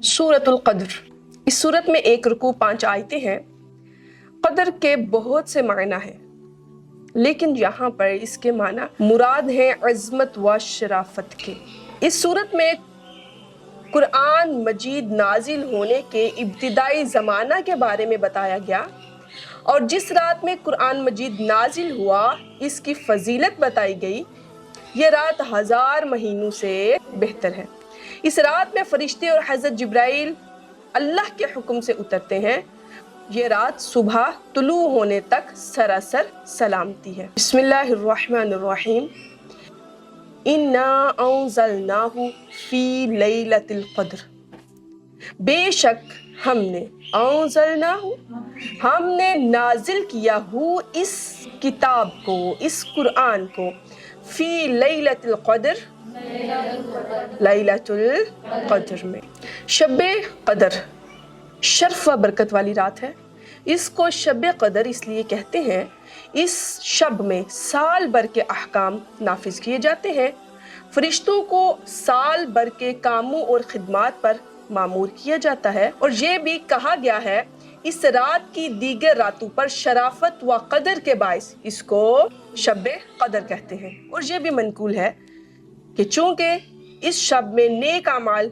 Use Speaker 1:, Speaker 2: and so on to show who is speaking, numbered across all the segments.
Speaker 1: सूरत अल-क़द्र। इस सूरत में 1 रुकू 5 आयतें हैं। क़द्र के बहुत से मायना हैं, लेकिन यहाँ पर इसके माना मुराद है अज़मत व शराफत के। इस सूरत में कुरान मजीद नाजिल होने के इब्तिदाई ज़माना के बारे में बताया गया और जिस रात में कुरान मजीद नाजिल हुआ इसकी फजीलत बताई गई। ये रात 1000 महीनों से बेहतर है। इस रात में फरिश्ते और हज़रत जिब्राइल अल्लाह के हुक्म से उतरते हैं। ये रात सुबह तुलू होने तक सरासर सलामती है। बिस्मिल्लाहिर्रहमानिर्रहीम। इन्ना अंज़लनाहु फी लैलतिल क़द्र। बेशक हमने अंज़लनाहु हमने नाजिल किया हु इस किताब को, इस कुरान को, फी लैलतिल क़द्र, लैलतुल क़द्र में। शब-ए क़द्र शर्फ व बरकत वाली रात है। इसको शब-ए क़द्र इसलिए कहते हैं, इस शब में साल भर के अहकाम नाफिज किए जाते हैं। फरिश्तों को साल भर के कामों और खिदमात पर मामूर किया जाता है और ये भी कहा गया है इस रात की दीगर रातों पर शराफत व कदर के बायस इसको शब-ए क़द्र कहते हैं। और ये भी मनकूल है कि चूँकि इस शब में नेक अमाल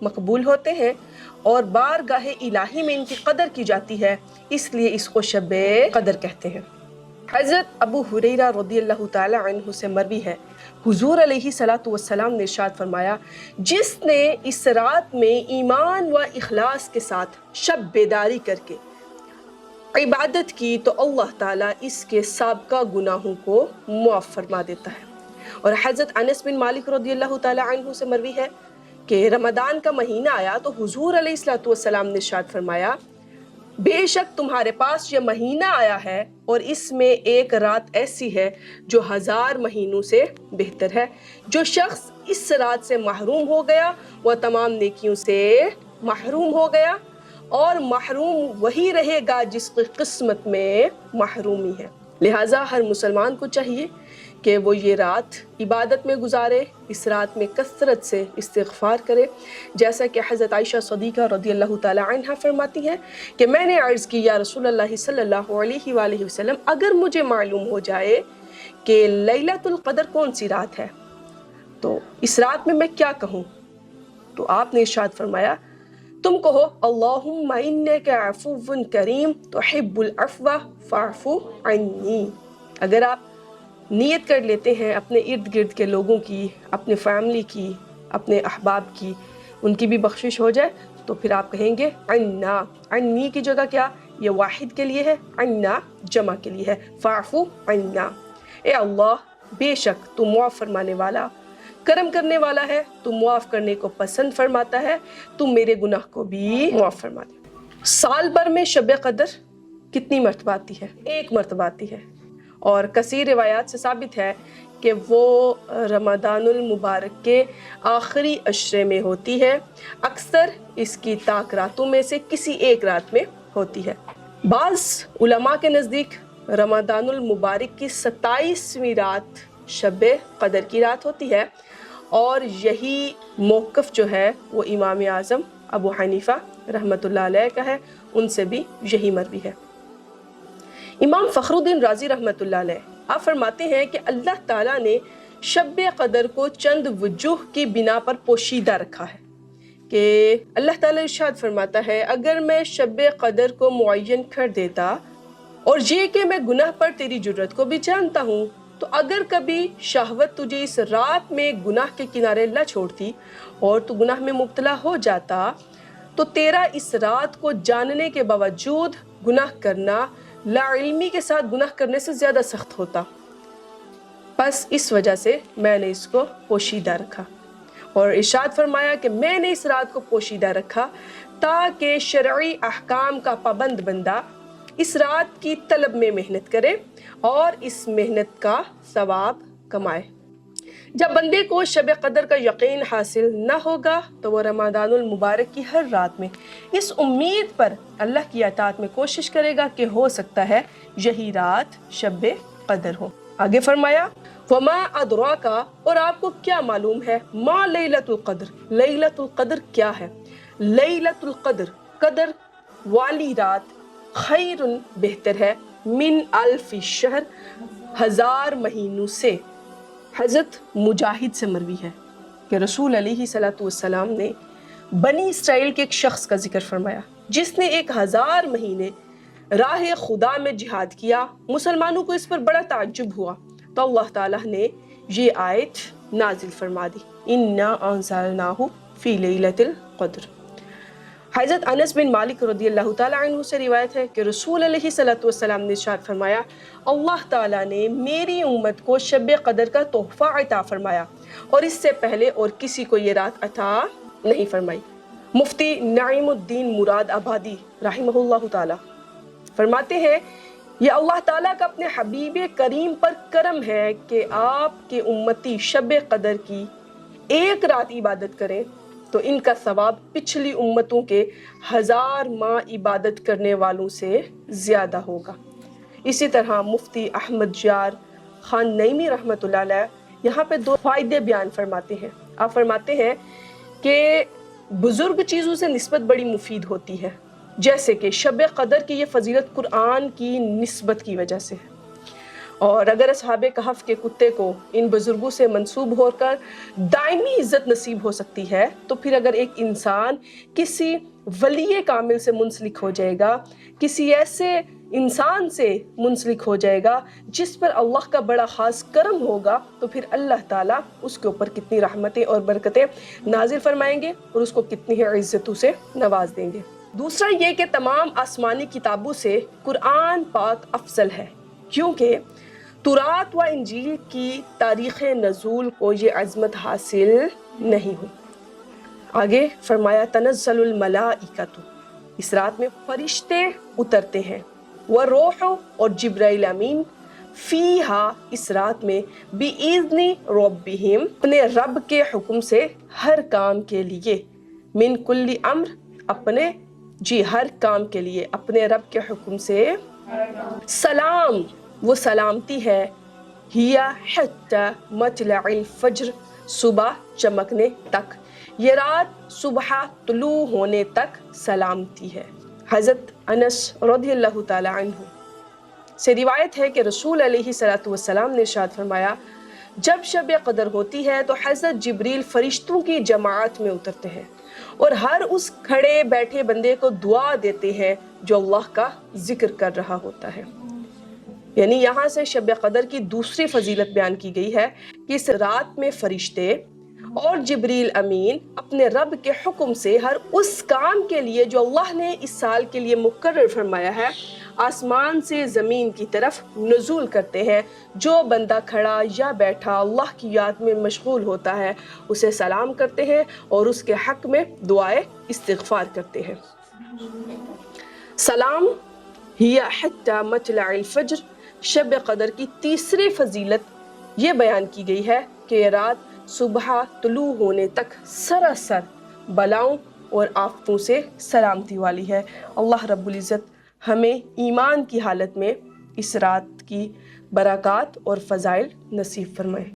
Speaker 1: मकबूल होते हैं और बारगाह इलाही में इनकी कदर की जाती है, इसलिए इसको शब-ए क़द्र कहते हैं। हज़रत अबू हुरैरा रज़ियल्लाहु ताला अन्हु से मरवी है, हुज़ूर अलैहिस्सलातु वस्सलाम ने इरशाद फरमाया, जिसने इस रात में ईमान व इखलास के साथ शब बेदारी करके इबादत की तो अल्लाह ताला इसके साबका गुनाहों को मुआफ़ फरमा देता है। और हज़रत अनस बिन मालिक रज़ियल्लाहु ताला अन्हु से मरवी है कि रमज़ान का महीना आया तो हुज़ूर अलैहिस्सलातु वस्सलाम ने इरशाद फरमाया, बेशक तुम्हारे पास ये महीना आया है और इसमें एक रात ऐसी है जो 1000 महीनों से बेहतर है। जो शख्स इस रात से महरूम हो गया वह तमाम नेकियों से महरूम हो गया और महरूम वही रहेगा जिसकी किस्मत में महरूमी है। लिहाजा हर मुसलमान को चाहिए कि वो ये रात इबादत में गुजारे, इस रात में कसरत से इस्तिग़फ़ार करे। जैसा कि हज़रत आयशा सदीक़ा रज़ियल्लाहु ताला अन्हा फरमाती हैं कि मैंने अर्ज़ की, या रसूलल्लाह सल्लल्लाहु अलैहि वसल्लम, अगर मुझे मालूम हो जाए कि लैलतुल क़द्र कौन सी रात है तो इस रात में मैं क्या कहूँ? तो आपने इरशाद फरमाया, तुम कहो अल्लाहुम्मा इन्नका अफ़ुव्वुन करीम तुहिब्बुल अफ़्व फ़अफ़ु अन्नी। अगर आप नियत कर लेते हैं अपने इर्द गिर्द के लोगों की, अपने फैमिली की, अपने अहबाब की, उनकी भी बख्शिश हो जाए, तो फिर आप कहेंगे अन्ना। अन्नी की जगह क्या, ये वाहिद के लिए है, अन्ना जमा के लिए है, फ़अफ़ु अन्ना। ए अल्लाह, बेशक तू मुआफ़ फरमाने वाला, करम करने वाला है, तू मुआफ़ करने को पसंद फरमाता है, तू मेरे गुनाह को भी मुआफ़ फरमा दे। साल भर में शब क़द्र कितनी मरतबा आती है? 1 मरतबा आती है और कसीर रिवायात से साबित है कि वो रमज़ानुल मुबारक के आखिरी अशरे में होती है। अक्सर इसकी ताक रातों में से किसी एक रात में होती है। बाज़ उलमा के नज़दीक रमज़ानुल मुबारक की 27वीं रात शब-ए क़द्र की रात होती है और यही मौक़िफ़ जो है वो इमाम आज़म अबू हनीफ़ा रहमतुल्लाह अलैह का है, उनसे भी यही मरवी है। इमाम फ़खरुद्दीन राज़ी रहमतुल्लाह अलैह आप फरमाते हैं कि अल्लाह ताला ने शब-ए क़द्र को चंद वजूह की बिना पर पोशीदा रखा है कि अल्लाह ताला इरशाद फरमाता है, अगर मैं शब-ए क़द्र को मुअय्यन कर देता और ये कि मैं गुनाह पर तेरी जुर्रत को भी जानता हूँ, तो अगर कभी शहवत तुझे इस रात में गुनाह के किनारे ला छोड़ती और तू गुनाह में मुब्तला हो जाता तो तेरा इस रात को जानने के बावजूद गुनाह करना लाइल्मी के साथ गुनाह करने से ज़्यादा सख्त होता। बस इस वजह से मैंने इसको पोशीदा रखा और इरशाद फरमाया कि मैंने इस रात को पोशीदा रखा ताकि शरई अहकाम का पाबंद बंदा इस रात की तलब में मेहनत करे और इस मेहनत का सवाब कमाए। जब बंदे को शब क़द्र का यकीन हासिल न होगा तो वह रमज़ानुल मुबारक की हर रात में इस उम्मीद पर अल्लाह की अताअत में कोशिश करेगा कि हो सकता है यही रात शब क़द्र हो। आगे फरमाया, वमा अदराका, और आपको क्या मालूम है, मा लैलतुल क़द्र, लैलतुल क़द्र क्या है? لیلۃ القدر قدر والی رات خیر بہتر ہے من الف شہر 1000 مہینوں سے۔ حضرت مجاہد سے مروی ہے کہ رسول علیہ صلاۃ والسلام نے بنی اسرائیل کے ایک شخص کا ذکر فرمایا جس نے 1000 مہینے راہ خدا میں جہاد کیا۔ مسلمانوں کو اس پر بڑا تعجب ہوا تو اللہ تعالیٰ نے یہ آیت نازل فرما دی، اِنَّا أَنزَلْنَاهُ فِي لَيْلَةِ الْقَدْرِ۔ حضرت انس بن مالک رضی اللہ تعالیٰ عنہ سے روایت ہے کہ رسول علیہ صلاۃ والسلام نے ارشاد فرمایا، اللہ تعالیٰ نے میری امت کو شب قدر کا تحفہ عطا فرمایا اور اس سے پہلے اور کسی کو یہ رات عطا نہیں فرمائی۔ مفتی نعیم الدین مراد آبادی رحمہ اللہ تعالیٰ فرماتے ہیں، یہ اللہ تعالیٰ کا اپنے حبیب کریم پر کرم ہے کہ آپ کے امتی شب قدر کی ایک رات عبادت کریں تو ان کا ثواب پچھلی امتوں کے 1000 ماہ عبادت کرنے والوں سے زیادہ ہوگا۔ اسی طرح مفتی احمد جار خان نعیمی رحمۃ اللہ علیہ یہاں پہ 2 فائدے بیان فرماتے ہیں۔ آپ فرماتے ہیں کہ بزرگ چیزوں سے نسبت بڑی مفید ہوتی ہے، جیسے کہ شب قدر کی یہ فضیلت قرآن کی نسبت کی وجہ سے ہے، اور اگر اصحاب کہف کے کتے کو ان بزرگوں سے منسوب ہو کر دائمی عزت نصیب ہو سکتی ہے تو پھر اگر ایک انسان کسی ولی کامل سے منسلک ہو جائے گا، کسی ایسے انسان سے منسلک ہو جائے گا جس پر اللہ کا بڑا خاص کرم ہوگا، تو پھر اللہ تعالیٰ اس کے اوپر کتنی رحمتیں اور برکتیں نازل فرمائیں گے اور اس کو کتنی ہی عزتوں سے نواز دیں گے۔ دوسرا یہ کہ تمام آسمانی کتابوں سے قرآن پاک افضل ہے، کیونکہ تورات و انجیل کی تاریخ نزول کو یہ عظمت حاصل نہیں ہوئی۔ آگے فرمایا تنزل الملائکۃ، اس رات میں فرشتے اترتے ہیں، والروح اور جبرائیل امین، فیہا اس رات میں بِإِذْنِ رَبِّهِمْ اپنے رب کے حکم سے ہر کام کے لیے، من کل امر اپنے ہر کام کے لیے اپنے رب کے حکم سے، سلام وہ سلامتی ہے، ہیا حتی مطلع الفجر صبح چمکنے تک، یہ رات صبح طلوع ہونے تک سلامتی ہے۔ حضرت انس رضی اللہ تعالی عنہ سے روایت ہے کہ رسول علیہ صلاۃ والسلام نے ارشاد فرمایا، جب شب قدر ہوتی ہے تو حضرت جبریل فرشتوں کی جماعت میں اترتے ہیں اور ہر اس کھڑے بیٹھے بندے کو دعا دیتے ہیں جو اللہ کا ذکر کر رہا ہوتا ہے۔ یعنی یہاں سے شب قدر کی دوسری فضیلت بیان کی گئی ہے کہ اس رات میں فرشتے اور جبریل امین اپنے رب کے حکم سے ہر اس کام کے لیے جو اللہ نے اس سال کے لیے مقرر فرمایا ہے، آسمان سے زمین کی طرف نزول کرتے ہیں۔ جو بندہ کھڑا یا بیٹھا اللہ کی یاد میں مشغول ہوتا ہے اسے سلام کرتے ہیں اور اس کے حق میں دعائے استغفار کرتے ہیں۔ سلام ہیا حتی مطلع الفجر، شب قدر کی تیسری فضیلت یہ بیان کی گئی ہے کہ یہ رات صبح طلوع ہونے تک سراسر بلاؤں اور آفتوں سے سلامتی والی ہے۔ اللہ رب العزت ہمیں ایمان کی حالت میں اس رات کی برکات اور فضائل نصیب فرمائے۔